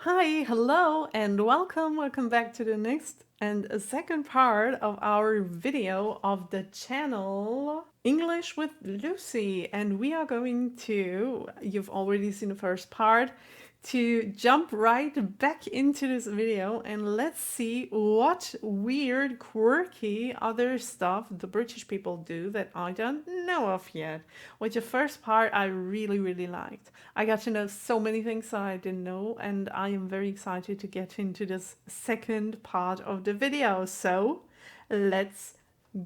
Hi, hello, and welcome. Welcome back to the next and a second part of our video of the channel English with Lucy. And we are going to, you've already seen the first part, to jump right back into this video and let's see what weird, quirky other stuff the British people do that I don't know of yet. Which the first part I really liked. I got to know so many things that I didn't know, and I am very excited to get into this second part of the video. So let's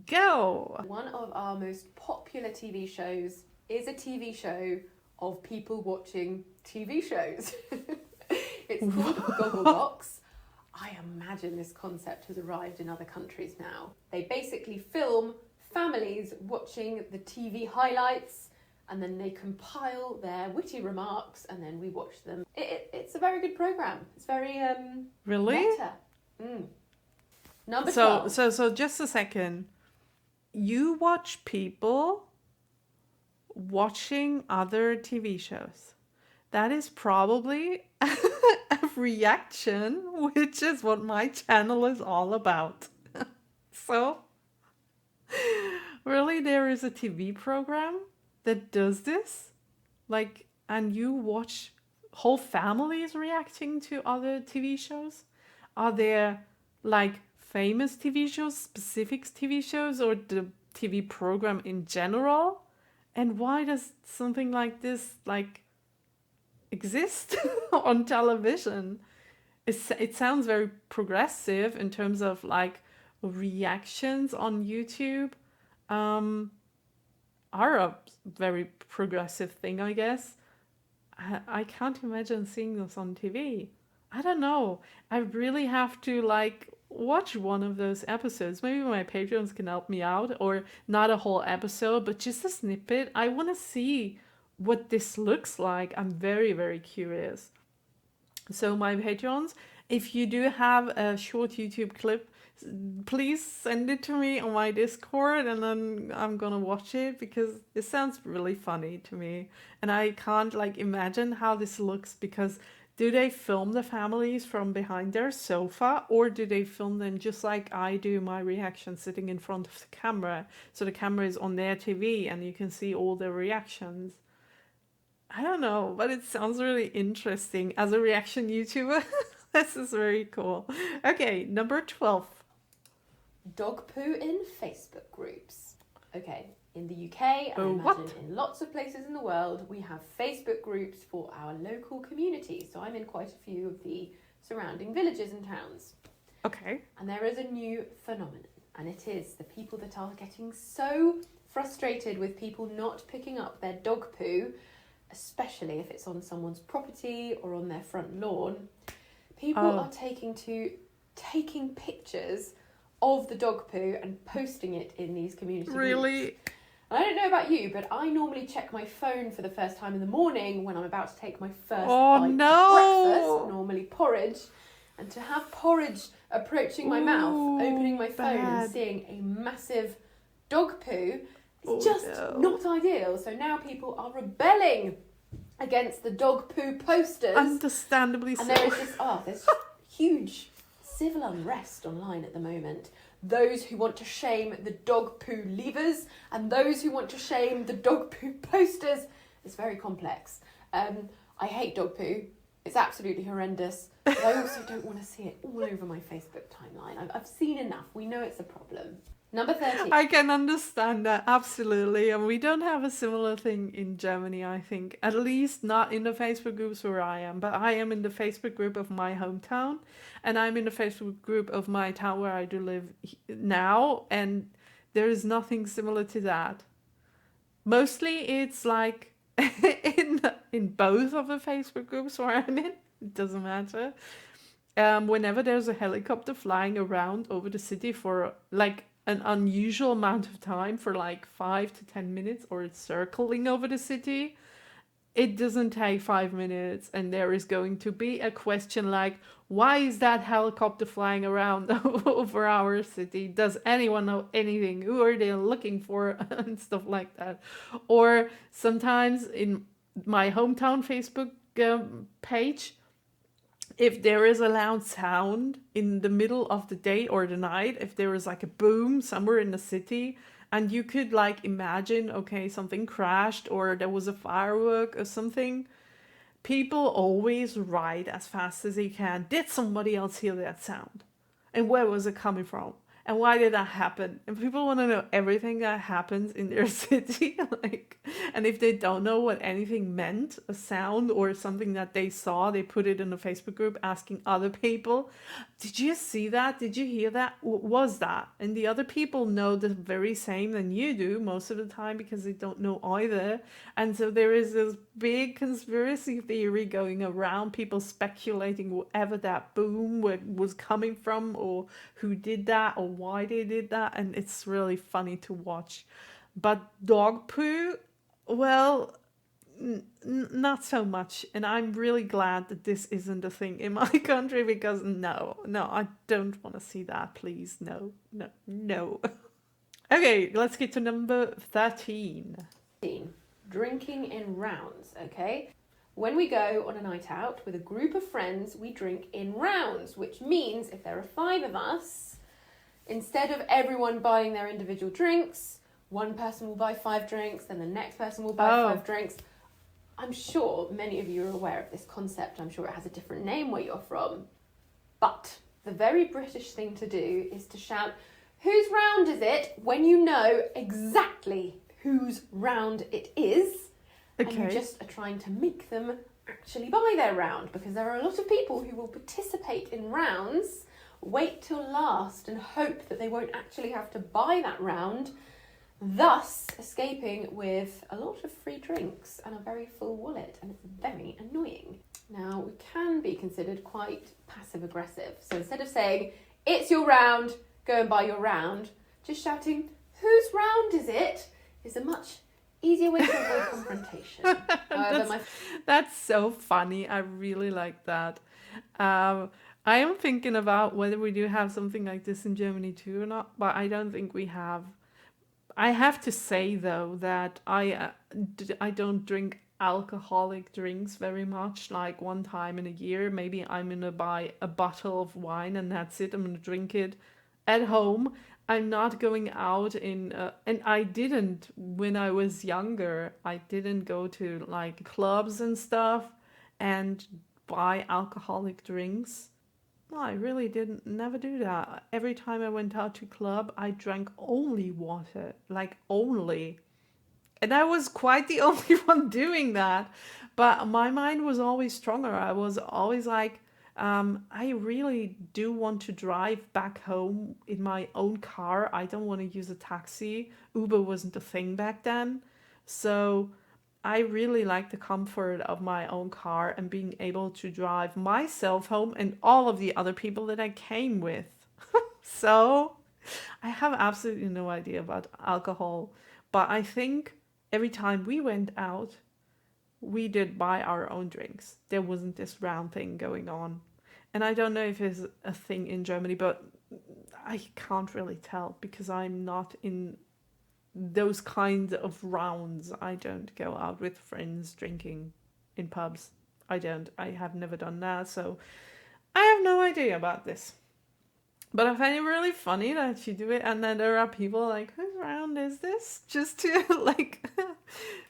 go! One of our most popular TV shows is a TV show of people watching TV shows. It's called Gogglebox. I imagine this concept has arrived in other countries now. They basically film families watching the TV highlights and then they compile their witty remarks and then we watch them. It's a very good program. It's very Really? meta. Number 12. So just a second. You watch people watching other TV shows. That is probably a reaction, which is what my channel is all about. So, really, there is a TV program that does this? Like, and you watch whole families reacting to other TV shows? Are there, like, famous TV shows, specific TV shows, or the TV program in general? And why does something like this, like, exist on television? It sounds very progressive in terms of, like, reactions on YouTube. Are a very progressive thing, I guess. I can't imagine seeing this on TV. I don't know. I really have to like watch one of those episodes. Maybe my patrons can help me out, or not a whole episode, but just a snippet. I want to see what this looks like. I'm very curious. So my patrons, if you do have a short YouTube clip, please send it to me on my Discord and then I'm gonna watch it because it sounds really funny to me. And I can't like imagine how this looks because do they film the families from behind their sofa or do they film them just like I do my reaction sitting in front of the camera? So the camera is on their TV and you can see all their reactions. I don't know, but it sounds really interesting as a reaction YouTuber. This is very cool. Okay, number 12. Dog poo in Facebook groups. Okay, in the UK, and I imagine in lots of places in the world, we have Facebook groups for our local community. So I'm in quite a few of the surrounding villages and towns. Okay. And there is a new phenomenon, and it is the people that are getting so frustrated with people not picking up their dog poo, especially if it's on someone's property or on their front lawn. People are taking pictures of the dog poo and posting it in these community groups. Really? And I don't know about you, but I normally check my phone for the first time in the morning when I'm about to take my first bite of breakfast, normally porridge. And to have porridge approaching my mouth, opening my phone and seeing a massive dog poo is just not ideal. So now people are rebelling against the dog poo posters. Understandably so. And there is this huge civil unrest online at the moment. Those who want to shame the dog poo leavers and those who want to shame the dog poo posters. It's very complex. I hate dog poo. It's absolutely horrendous. But I also don't want to see it all over my Facebook timeline. I've seen enough. We know it's a problem. Number 13. I can understand that, absolutely. And we don't have a similar thing in Germany, I think. At least not in the Facebook groups where I am. But I am in the Facebook group of my hometown. And I'm in the Facebook group of my town where I do live now. And there is nothing similar to that. Mostly it's like in both of the Facebook groups where I'm in. It doesn't matter. Whenever there's a helicopter flying around over the city for like an unusual amount of time, for like 5 to 10 minutes, or it's circling over the city, it doesn't take 5 minutes and there is going to be a question like, why is that helicopter flying around over our city? Does anyone know anything? Who are they looking for? And stuff like that. Or sometimes in my hometown Facebook page, if there is a loud sound in the middle of the day or the night, if there is like a boom somewhere in the city, and you could like imagine, okay, something crashed or there was a firework or something, people always ride as fast as they can. Did somebody else hear that sound? And where was it coming from? And why did that happen? And people want to know everything that happens in their city. Like, and if they don't know what anything meant, a sound or something that they saw, they put it in a Facebook group asking other people, did you see that? Did you hear that? What was that? And the other people know the very same than you do most of the time because they don't know either. And so there is this big conspiracy theory going around, people speculating wherever that boom was coming from, or who did that, or why they did that. And it's really funny to watch. But dog poo, well, not so much. And I'm really glad that this isn't a thing in my country, because no, I don't want to see that. Please, no. Okay, let's get to number 13. Drinking in rounds, okay? When we go on a night out with a group of friends, we drink in rounds, which means if there are 5 of us, instead of everyone buying their individual drinks, one person will buy 5 drinks, then the next person will buy 5 drinks. I'm sure many of you are aware of this concept. I'm sure it has a different name where you're from. But the very British thing to do is to shout, "Whose round is it?" when you know exactly whose round it is. Okay. And you just are trying to make them actually buy their round, because there are a lot of people who will participate in rounds, wait till last and hope that they won't actually have to buy that round, thus escaping with a lot of free drinks and a very full wallet, and it's very annoying. Now, we can be considered quite passive-aggressive. So instead of saying, "It's your round, go and buy your round," just shouting, "Whose round is it?" is a much easier way to avoid confrontation. That's so funny. I really like that. I am thinking about whether we do have something like this in Germany too or not, but I don't think we have. I have to say though that I don't drink alcoholic drinks very much. Like one time in a year, maybe I'm gonna buy a bottle of wine and that's it. I'm gonna drink it at home. I'm not going out and I didn't when I was younger. I didn't go to like clubs and stuff and buy alcoholic drinks. No, I really didn't never do that. Every time I went out to club, I drank only water, like only. And I was quite the only one doing that. But my mind was always stronger. I was always like, I really do want to drive back home in my own car. I don't want to use a taxi. Uber wasn't a thing back then. So I really like the comfort of my own car and being able to drive myself home and all of the other people that I came with. So I have absolutely no idea about alcohol, but I think every time we went out, we did buy our own drinks. There wasn't this round thing going on. And I don't know if it's a thing in Germany, but I can't really tell because I'm not in those kinds of rounds. I don't go out with friends drinking in pubs. I don't. I have never done that, so I have no idea about this. But I find it really funny that you do it, and then there are people like, "Whose round is this?" Just to like,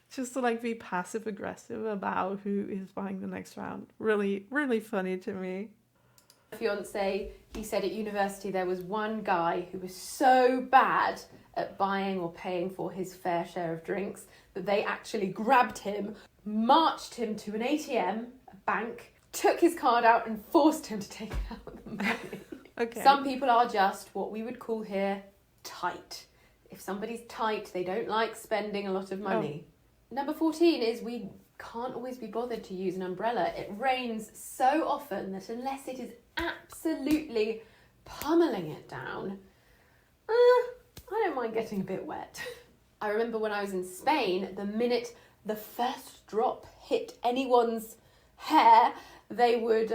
just to like be passive aggressive about who is buying the next round. Really, really funny to me. Fiance, he said at university there was one guy who was so bad at buying or paying for his fair share of drinks that they actually grabbed him, marched him to an ATM, a bank, took his card out and forced him to take out the money. Okay. Some people are just what we would call here tight. If somebody's tight, they don't like spending a lot of money. Number 14 is we can't always be bothered to use an umbrella. It rains so often that unless it is absolutely pummeling it down, I don't mind getting a bit wet. I remember when I was in Spain, the minute the first drop hit anyone's hair, they would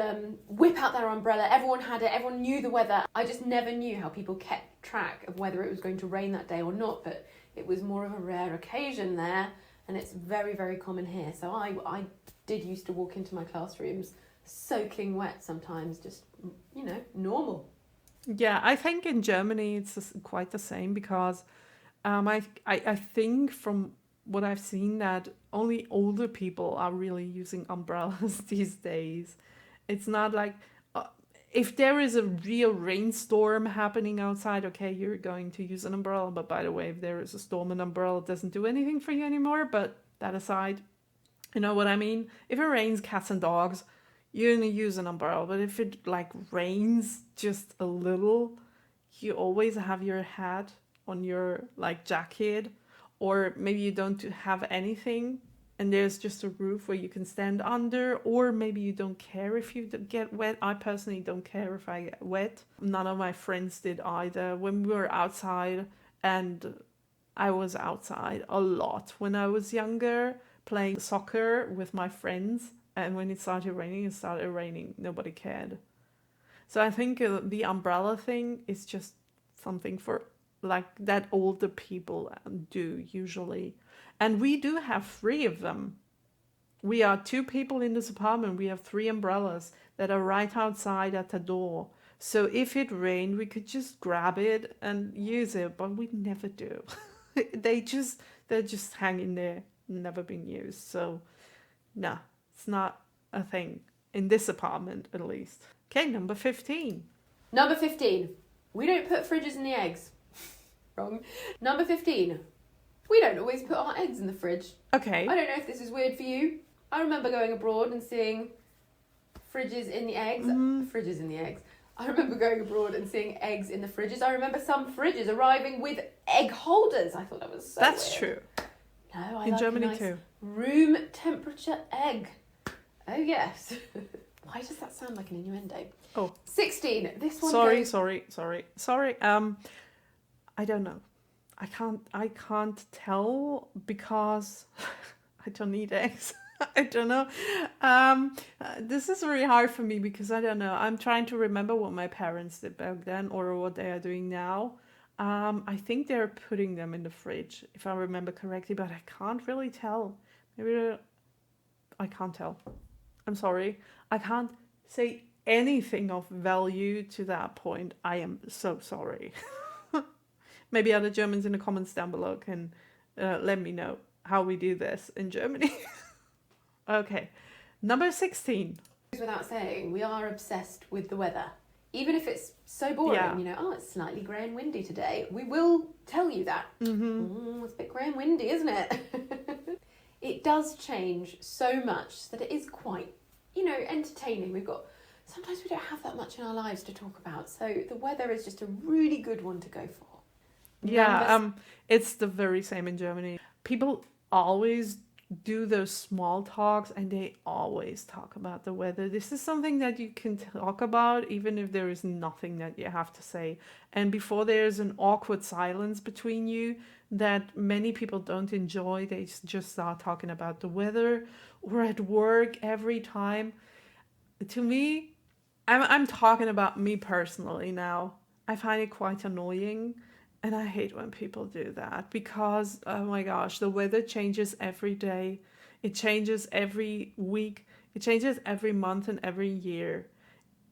whip out their umbrella. Everyone had it, everyone knew the weather. I just never knew how people kept track of whether it was going to rain that day or not, but it was more of a rare occasion there, and it's very, very common here. So I did used to walk into my classrooms soaking wet sometimes, just, normal. Yeah, I think in Germany it's quite the same because I think from what I've seen that only older people are really using umbrellas these days. It's not like uh, if there is a real rainstorm happening outside, okay, you're going to use an umbrella. But by the way, if there is a storm, an umbrella doesn't do anything for you anymore. But that aside, you know what I mean? If it rains cats and dogs, you're gonna use an umbrella. But if it like rains just a little, you always have your hat on your like jacket, or maybe you don't have anything and there's just a roof where you can stand under, or maybe you don't care if you get wet. I personally don't care if I get wet. None of my friends did either. When we were outside, and I was outside a lot when I was younger, playing soccer with my friends, and when it started raining, it started raining. Nobody cared. So I think the umbrella thing is just something for like that older people do usually. And we do have three of them. We are two people in this apartment. We have three umbrellas that are right outside at the door. So if it rained, we could just grab it and use it, but we never do. They're just hanging there, never been used. So no, it's not a thing in this apartment at least. Okay, number 15. Number 15. We don't put fridges in the eggs. Wrong. Number 15. We don't always put our eggs in the fridge. Okay. I don't know if this is weird for you. I remember going abroad and seeing fridges in the eggs. Fridges in the eggs. I remember going abroad and seeing eggs in the fridges. I remember some fridges arriving with egg holders. I thought that was so That's weird. true. No, I in like Germany a nice too. room temperature egg. Oh yes. Why does that sound like an innuendo? Oh. 16. This one Sorry. I don't know. I can't tell because I don't eat eggs. I don't know. This is very hard for me because I don't know. I'm trying to remember what my parents did back then or what they are doing now. I think they're putting them in the fridge, if I remember correctly, but I can't really tell. Maybe I can't tell. I'm sorry. I can't say anything of value to that point. I am so sorry. Maybe other Germans in the comments down below can let me know how we do this in Germany. Okay, number 16. Without saying, we are obsessed with the weather. Even if it's so boring, Yeah. it's slightly grey and windy today, we will tell you that. It's a bit grey and windy, isn't it? It does change so much that it is quite, entertaining. Sometimes we don't have that much in our lives to talk about, so the weather is just a really good one to go for. Yeah, it's the very same in Germany. People always do those small talks and they always talk about the weather. This is something that you can talk about even if there is nothing that you have to say. And before there's an awkward silence between you that many people don't enjoy, they just start talking about the weather or at work every time. To me, I'm talking about me personally now. I find it quite annoying. And I hate when people do that because, oh my gosh, the weather changes every day. It changes every week. It changes every month and every year.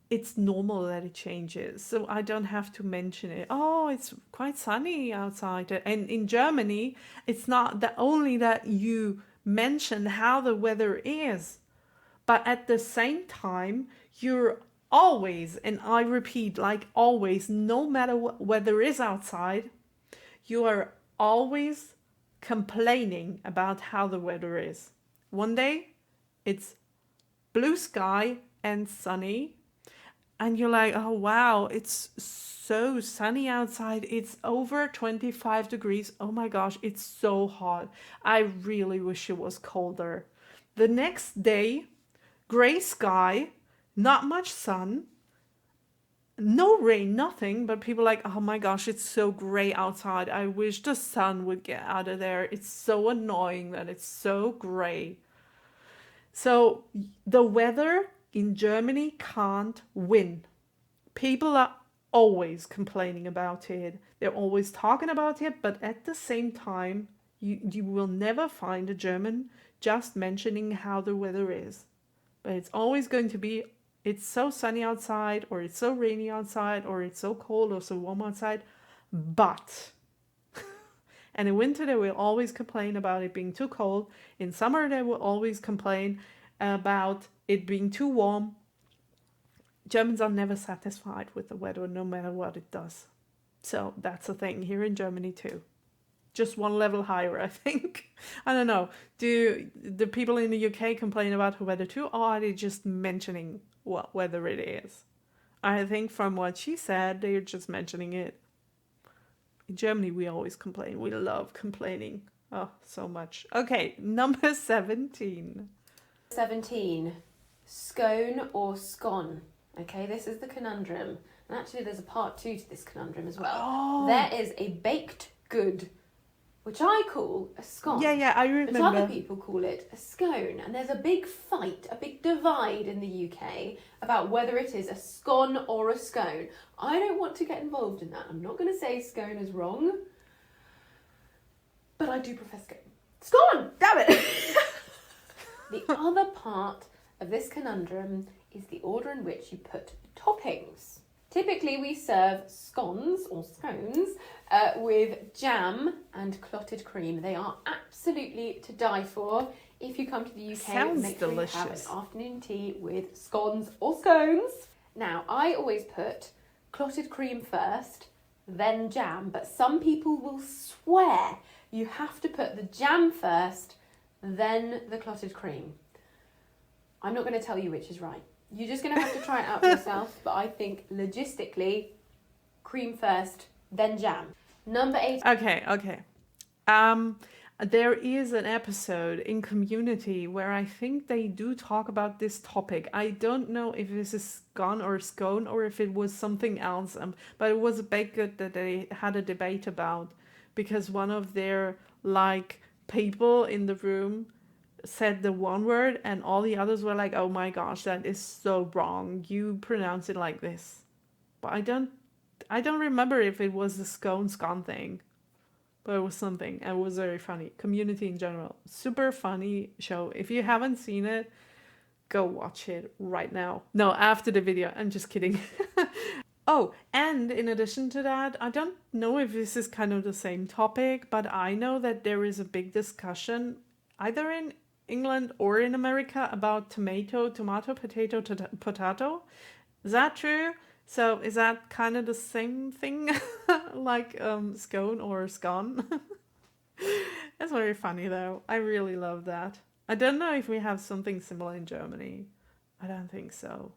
It's normal that it changes. So I don't have to mention it. Oh, it's quite sunny outside. And in Germany, it's not only that you mention how the weather is, but at the same time, you're always, and I repeat, like always, no matter what weather is outside, you are always complaining about how the weather is. One day, it's blue sky and sunny, and you're like, oh wow, it's so sunny outside. It's over 25 degrees. Oh my gosh, it's so hot. I really wish it was colder. The next day, gray sky, not much sun, no rain, nothing, but people like, oh my gosh, it's so gray outside. I wish the sun would get out of there. It's so annoying that it's so gray. So the weather in Germany can't win. People are always complaining about it. They're always talking about it, but at the same time, you will never find a German just mentioning how the weather is. but it's always going to be, it's so sunny outside, or it's so rainy outside, or it's so cold or so warm outside, but. And in winter, they will always complain about it being too cold. In summer, they will always complain about it being too warm. Germans are never satisfied with the weather, no matter what it does. So that's a thing here in Germany too. Just one level higher, I think. I don't know. Do the people in the UK complain about the weather too, or are they just mentioning what weather it is? I think from what she said, they're just mentioning it. In Germany, we always complain. We love complaining. Oh, so much. Okay, number 17. 17. Scone or scone. Okay, this is the conundrum. And actually, there's a part 2 to this conundrum as well. Oh. There is a baked good, which I call a scone. Yeah, I remember. But other people call it a scone. And there's a big fight, a big divide in the UK about whether it is a scone or a scone. I don't want to get involved in that. I'm not going to say scone is wrong, but I do prefer scone. Scone! Damn it! The other part of this conundrum is the order in which you put toppings. Typically, we serve scones or scones with jam and clotted cream. They are absolutely to die for. If you come to the UK, Sounds make sure delicious. you have an afternoon tea with scones or scones. Now, I always put clotted cream first, then jam, but some people will swear you have to put the jam first, then the clotted cream. I'm not going to tell you which is right. You're just going to have to try it out for yourself, but I think logistically, cream first, then jam. Number 8. Okay. There is an episode in Community where I think they do talk about this topic. I don't know if this is scone or scone or if it was something else, but it was a baked good that they had a debate about, because one of their people in the room said the one word and all the others were like, oh my gosh, that is so wrong, you pronounce it like this. But I don't remember if it was the scone thing, but it was something, and it was very funny. Community in general, super funny show. If you haven't seen it, go watch it right now. No, after the video. I'm just kidding. Oh, and in addition to that, I don't know if this is kind of the same topic, but I know that there is a big discussion either in England or in America about tomato, potato. Is that true? So is that kind of the same thing like scone or scone? That's very funny though. I really love that. I don't know if we have something similar in Germany. I don't think so.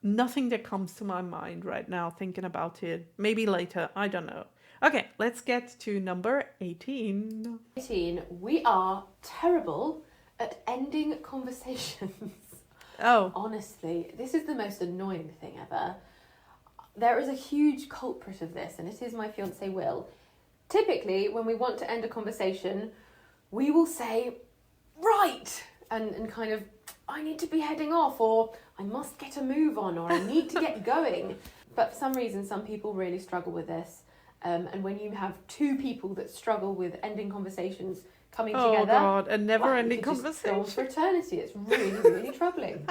Nothing that comes to my mind right now thinking about it. Maybe later. I don't know. Okay, let's get to number 18. 18. We are terrible at ending conversations. Oh. Honestly, this is the most annoying thing ever. There is a huge culprit of this, and it is my fiance Will. Typically, when we want to end a conversation, we will say, right, and kind of, I need to be heading off, or I must get a move on, or I need to get going. But for some reason, some people really struggle with this. And when you have two people that struggle with ending conversations coming together... Oh God, a never-ending conversation. Go on for eternity. It's really, really troubling.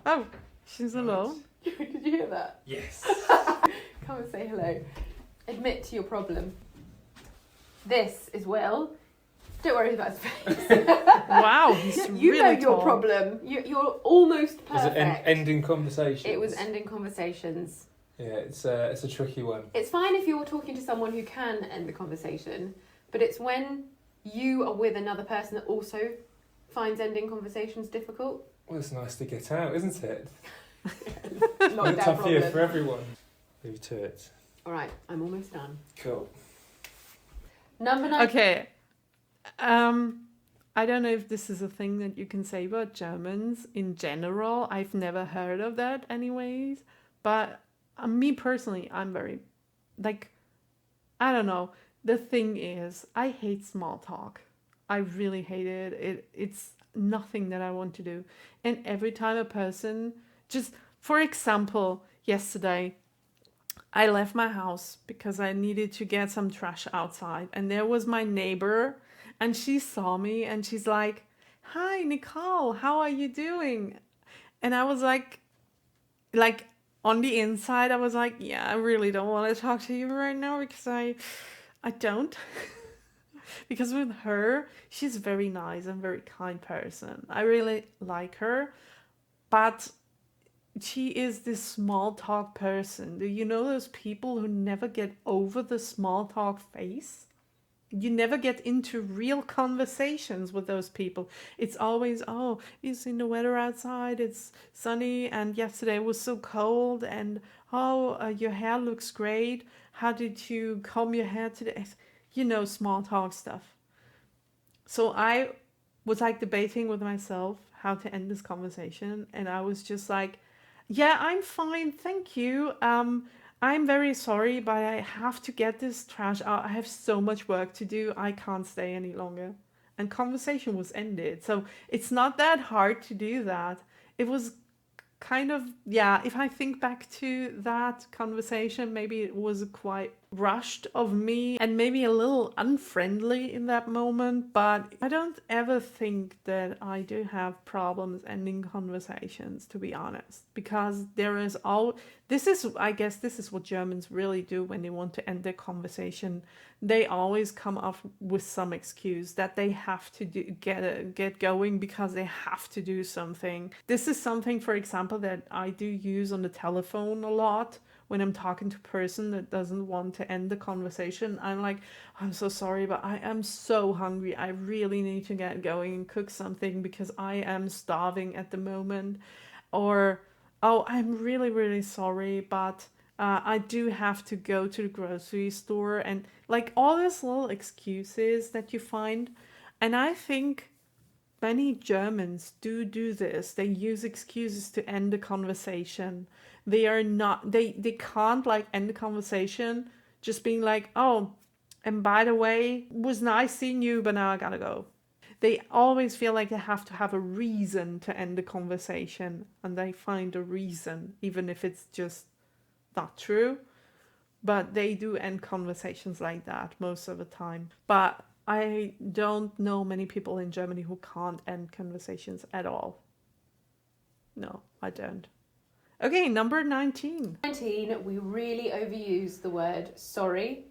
Oh, she's alone. Did you hear that? Yes. Come and say hello. Admit to your problem. This is Will. Don't worry about his face. Wow, he's you really know your tall. problem. You're almost perfect. Was it ending conversations? It was ending conversations. Yeah, it's a tricky one. It's fine if you're talking to someone who can end the conversation, but it's when you are with another person that also finds ending conversations difficult. Well, it's nice to get out, isn't it? Lockdown Tough year problem. for everyone. Move to it. All right, I'm almost done. Cool. Number 9. Okay. I don't know if this is a thing that you can say about Germans in general. I've never heard of that anyways. But me personally, I'm very, I don't know. The thing is, I hate small talk. I really hate it. It's nothing that I want to do. And every time a person, just for example, yesterday, I left my house because I needed to get some trash outside. And there was my neighbor. And she saw me and she's like, "Hi, Nicole, how are you doing?" And I was like on the inside, I was like, "Yeah, I really don't want to talk to you right now because I don't." Because with her, she's very nice and very kind person. I really like her, but she is this small talk person. Do you know those people who never get over the small talk phase? You never get into real conversations with those people. It's always, "Oh, you seen the weather outside? It's sunny, and yesterday was so cold. And oh, your hair looks great. How did you comb your hair today?" You know, small talk stuff. So I was like debating with myself how to end this conversation, and I was just like, "Yeah, I'm fine, thank you. I'm very sorry, but I have to get this trash out. I have so much work to do. I can't stay any longer." And conversation was ended. So it's not that hard to do that. It was kind of, yeah, if I think back to that conversation, maybe it was quite rushed of me and maybe a little unfriendly in that moment, but I don't ever think that I do have problems ending conversations, to be honest, because there is all this is, I guess this is what Germans really do when they want to end their conversation. They always come up with some excuse that they have to get going because they have to do something. This is something, for example, that I do use on the telephone a lot when I'm talking to a person that doesn't want to end the conversation. I'm like, "I'm so sorry, but I am so hungry. I really need to get going and cook something because I am starving at the moment." Or, "Oh, I'm really, really sorry, but I do have to go to the grocery store," and like all these little excuses that you find. And I think many Germans do this. They use excuses to end the conversation. They are not, they can't like end the conversation just being like, "Oh, and by the way, it was nice seeing you, but now I gotta go." They always feel like they have to have a reason to end the conversation, and they find a reason, even if it's just not true. But they do end conversations like that most of the time. But I don't know many people in Germany who can't end conversations at all. No, I don't. Okay, number 19. 19, we really overuse the word sorry.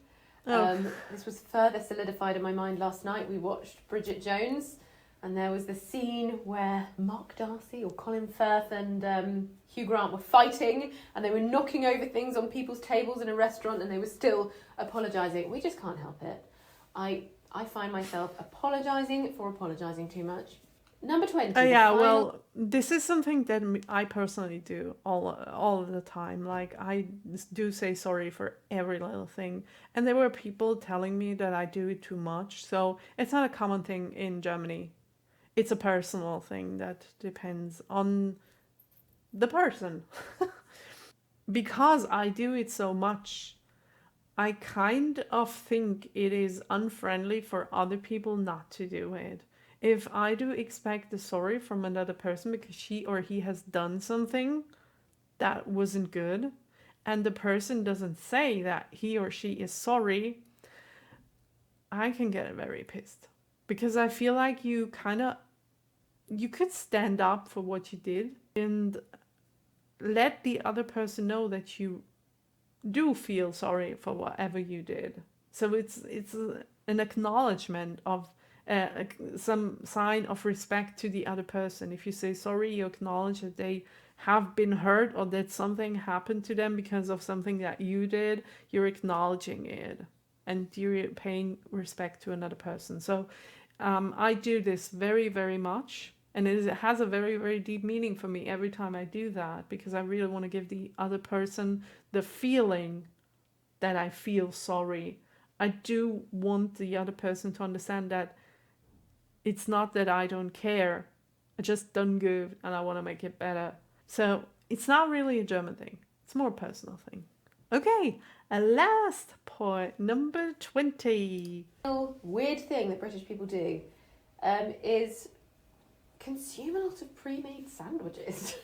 Oh, This was further solidified in my mind last night. We watched Bridget Jones, and there was the scene where Mark Darcy or Colin Firth and Hugh Grant were fighting, and they were knocking over things on people's tables in a restaurant, and they were still apologising. We just can't help it. I find myself apologising for apologising too much. Number 20. yeah, well, this is something that I personally do all of the time. Like, I do say sorry for every little thing. And there were people telling me that I do it too much. So it's not a common thing in Germany. It's a personal thing that depends on the person. Because I do it so much, I kind of think it is unfriendly for other people not to do it. If I do expect a sorry from another person because she or he has done something that wasn't good, and the person doesn't say that he or she is sorry, I can get very pissed. Because I feel like you could stand up for what you did and let the other person know that you do feel sorry for whatever you did. So it's an acknowledgement of some sign of respect to the other person. If you say sorry, you acknowledge that they have been hurt or that something happened to them because of something that you did. You're acknowledging it and you're paying respect to another person. So I do this very, very much. And it has a very, very deep meaning for me every time I do that, because I really want to give the other person the feeling that I feel sorry. I do want the other person to understand that it's not that I don't care. I just done good and I want to make it better. So it's not really a German thing. It's more a personal thing. Okay, a last point, number 20. Weird thing that British people do is consume a lot of pre-made sandwiches.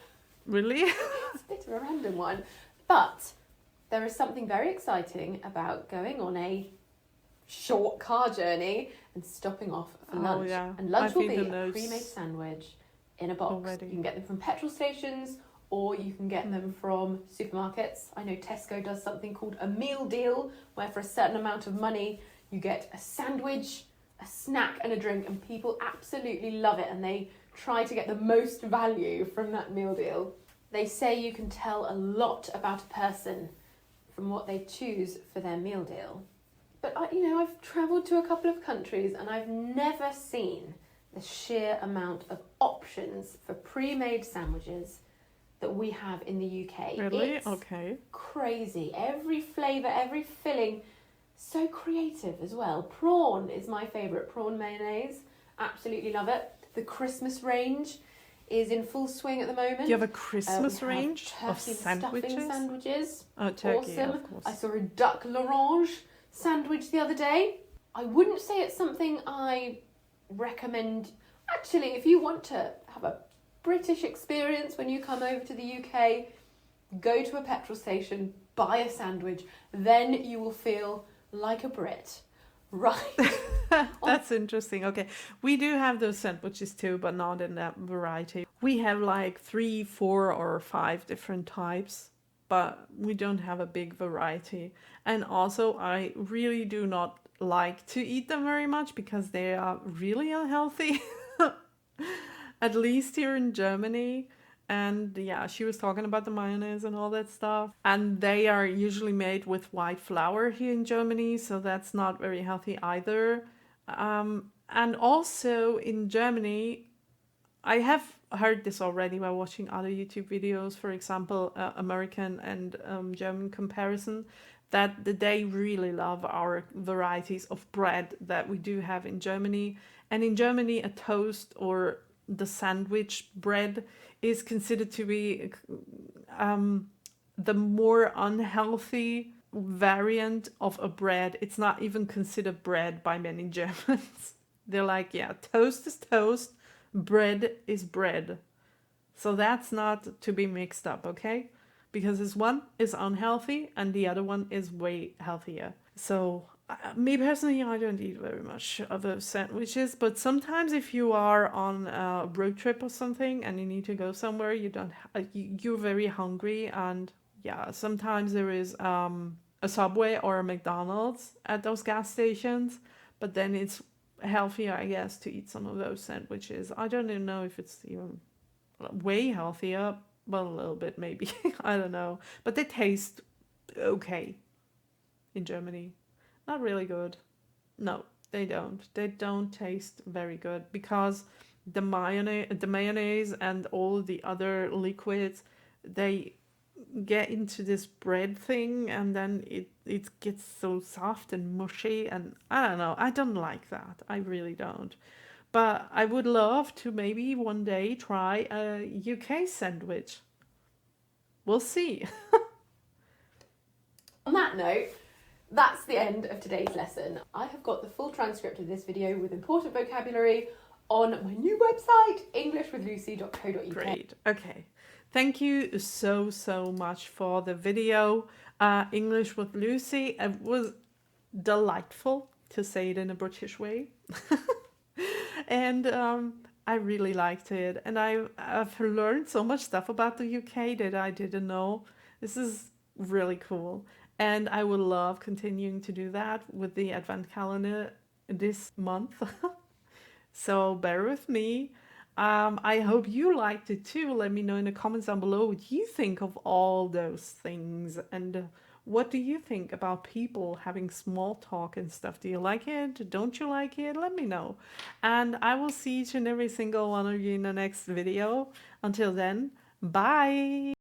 Really? It's a bit of a random one. But there is something very exciting about going on a short car journey and stopping off for Oh, lunch. yeah. And lunch I've will be eaten a those pre-made sandwich in a box. already. You can get them from petrol stations or you can get them from supermarkets. I know Tesco does something called a meal deal, where for a certain amount of money you get a sandwich, a snack and a drink, and people absolutely love it and they try to get the most value from that meal deal. They say you can tell a lot about a person from what they choose for their meal deal. But I've travelled to a couple of countries and I've never seen the sheer amount of options for pre-made sandwiches that we have in the UK. Really? It's Okay. crazy. Every flavour, every filling, so creative as well. Prawn is my favourite, prawn mayonnaise. Absolutely love it. The Christmas range is in full swing at the moment. Do you have a Christmas We have range of turkey and stuffing sandwiches? sandwiches. Oh, turkey, Awesome. of course. I saw a duck l'orange sandwich the other day. I wouldn't say it's something I recommend. Actually, if you want to have a British experience when you come over to the UK, go to a petrol station, buy a sandwich, then you will feel like a Brit. Right. That's interesting. Okay. We do have those sandwiches too, but not in that variety. We have like 3, 4, or 5 different types, but we don't have a big variety. And also, I really do not like to eat them very much because they are really unhealthy. At least here in Germany. And yeah, she was talking about the mayonnaise and all that stuff. And they are usually made with white flour here in Germany, so that's not very healthy either. And also in Germany, I have heard this already by watching other YouTube videos, for example, American and German comparison, that they really love our varieties of bread that we do have in Germany. And in Germany, a toast or the sandwich bread is considered to be the more unhealthy variant of a bread. It's not even considered bread by many Germans. They're like, yeah, toast is toast, bread is bread. So that's not to be mixed up, okay? Because this one is unhealthy and the other one is way healthier. So me personally, I don't eat very much of those sandwiches, but sometimes if you are on a road trip or something and you need to go somewhere, you're very hungry, and yeah, sometimes there is a Subway or a McDonald's at those gas stations, but then it's healthier, I guess, to eat some of those sandwiches. I don't even know if it's even way healthier. Well, a little bit maybe. I don't know, but they taste okay in Germany. Not really good. No, they don't. They don't taste very good because the mayonnaise and all the other liquids, they get into this bread thing and then it gets so soft and mushy, and I don't know. I don't like that. I really don't. But I would love to maybe one day try a UK sandwich. We'll see. On that note, that's the end of today's lesson. I have got the full transcript of this video with important vocabulary on my new website, englishwithlucy.co.uk. Great. Okay. Thank you so much for the video, English with Lucy. It was delightful to say it in a British way. And I really liked it. And I've learned so much stuff about the UK that I didn't know. This is really cool. And I would love continuing to do that with the Advent calendar this month. So bear with me. I hope you liked it too. Let me know in the comments down below what you think of all those things. And what do you think about people having small talk and stuff? Do you like it? Don't you like it? Let me know. And I will see each and every single one of you in the next video. Until then, bye!